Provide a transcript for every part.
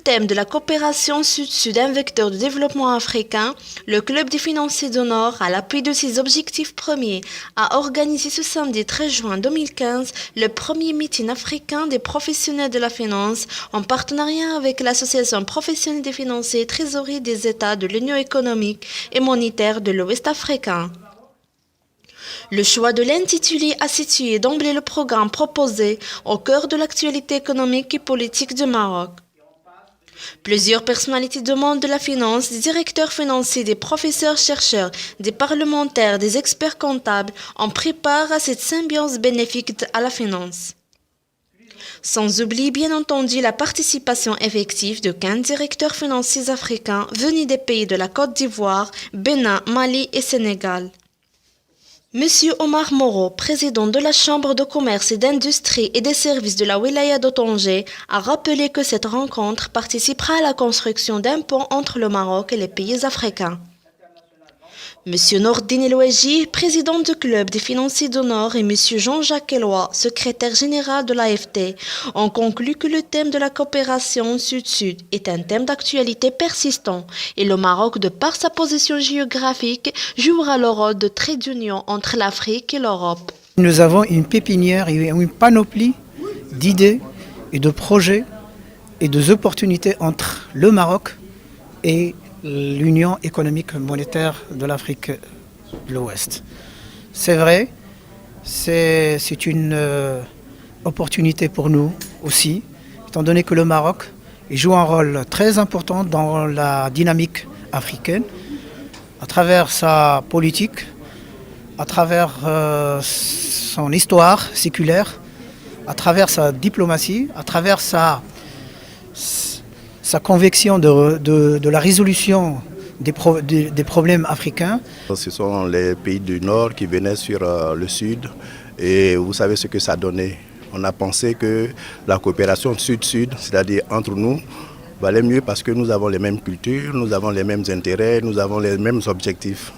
thème de la coopération sud-sud, un vecteur de développement africain, le Club des financiers du Nord, à l'appui de ses objectifs premiers, a organisé ce samedi 13 juin 2015 le premier meeting africain des professionnels de la finance en partenariat avec l'Association professionnelle des financiers et trésorerie des États de l'Union économique et monétaire de l'Ouest africain. Le choix de l'intitulé a situé d'emblée le programme proposé au cœur de l'actualité économique et politique du Maroc. Plusieurs personnalités du monde de la finance, des directeurs financiers, des professeurs-chercheurs, des parlementaires, des experts comptables ont pris part à cette symbiose bénéfique à la finance. Sans oublier bien entendu la participation effective de 15 directeurs financiers africains venus des pays de la Côte d'Ivoire, Bénin, Mali et Sénégal. Monsieur Omar Moreau, président de la Chambre de commerce et d'industrie et des services de la Wilaya de Tanger, a rappelé que cette rencontre participera à la construction d'un pont entre le Maroc et les pays africains. Monsieur Nordine Eloueji, président du Club des financiers du Nord, et Monsieur Jean-Jacques Eloi, secrétaire général de l'AFT, ont conclu que le thème de la coopération sud-sud est un thème d'actualité persistant et le Maroc, de par sa position géographique, jouera le rôle de trait d'union entre l'Afrique et l'Europe. Nous avons une pépinière et une panoplie d'idées et de projets et d'opportunités entre le Maroc et l'Union économique monétaire de l'Afrique de l'Ouest. C'est vrai, c'est une opportunité pour nous aussi, étant donné que le Maroc joue un rôle très important dans la dynamique africaine, à travers sa politique, à travers son histoire séculaire, à travers sa diplomatie, à travers sa conviction de la résolution des problèmes africains. Ce sont les pays du Nord qui venaient sur le Sud et vous savez ce que ça donnait. On a pensé que la coopération Sud-Sud, c'est-à-dire entre nous, valait mieux parce que nous avons les mêmes cultures, nous avons les mêmes intérêts, nous avons les mêmes objectifs.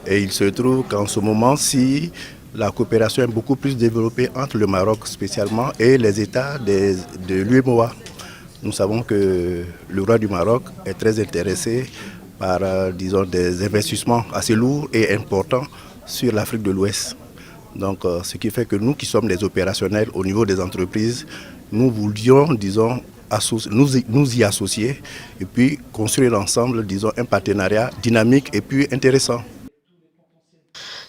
Et il se trouve qu'en ce moment-ci, la coopération est beaucoup plus développée entre le Maroc spécialement et les États de l'UEMOA. Nous savons que le roi du Maroc est très intéressé par, disons, des investissements assez lourds et importants sur l'Afrique de l'Ouest. Donc, ce qui fait que nous qui sommes les opérationnels au niveau des entreprises, nous voulions, disons, nous y associer et puis construire ensemble, disons, un partenariat dynamique et puis intéressant.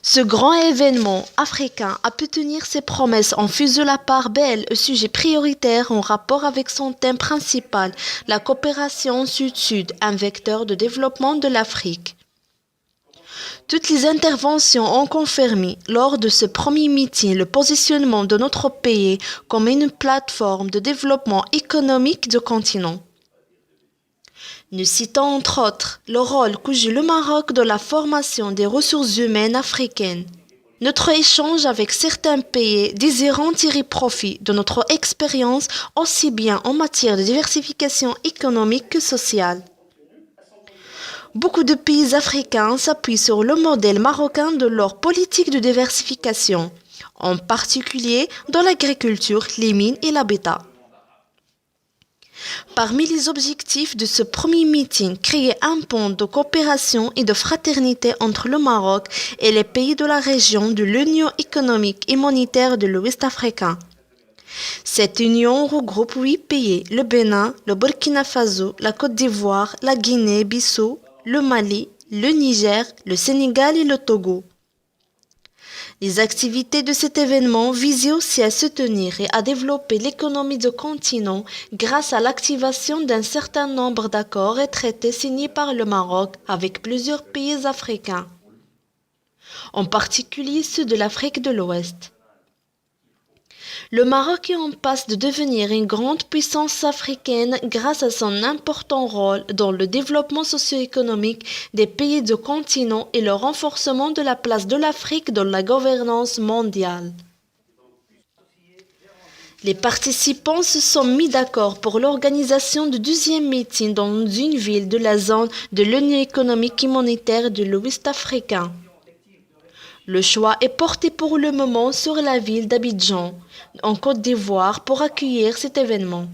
Ce grand événement africain a pu tenir ses promesses en faisant la part belle au sujet prioritaire en rapport avec son thème principal, la coopération sud-sud, un vecteur de développement de l'Afrique. Toutes les interventions ont confirmé lors de ce premier meeting le positionnement de notre pays comme une plateforme de développement économique du continent. Nous citons entre autres le rôle que joue le Maroc dans la formation des ressources humaines africaines. Notre échange avec certains pays désirant tirer profit de notre expérience aussi bien en matière de diversification économique que sociale. Beaucoup de pays africains s'appuient sur le modèle marocain de leur politique de diversification, en particulier dans l'agriculture, les mines et l'habitat. Parmi les objectifs de ce premier meeting, créer un pont de coopération et de fraternité entre le Maroc et les pays de la région de l'Union économique et monétaire de l'Ouest africain. Cette union regroupe 8 pays, le Bénin, le Burkina Faso, la Côte d'Ivoire, la Guinée-Bissau, le Mali, le Niger, le Sénégal et le Togo. Les activités de cet événement visaient aussi à soutenir et à développer l'économie du continent grâce à l'activation d'un certain nombre d'accords et traités signés par le Maroc avec plusieurs pays africains, en particulier ceux de l'Afrique de l'Ouest. Le Maroc est en passe de devenir une grande puissance africaine grâce à son important rôle dans le développement socio-économique des pays du continent et le renforcement de la place de l'Afrique dans la gouvernance mondiale. Les participants se sont mis d'accord pour l'organisation du 12e meeting dans une ville de la zone de l'Union économique et monétaire de l'Ouest africain. Le choix est porté pour le moment sur la ville d'Abidjan, en Côte d'Ivoire, pour accueillir cet événement.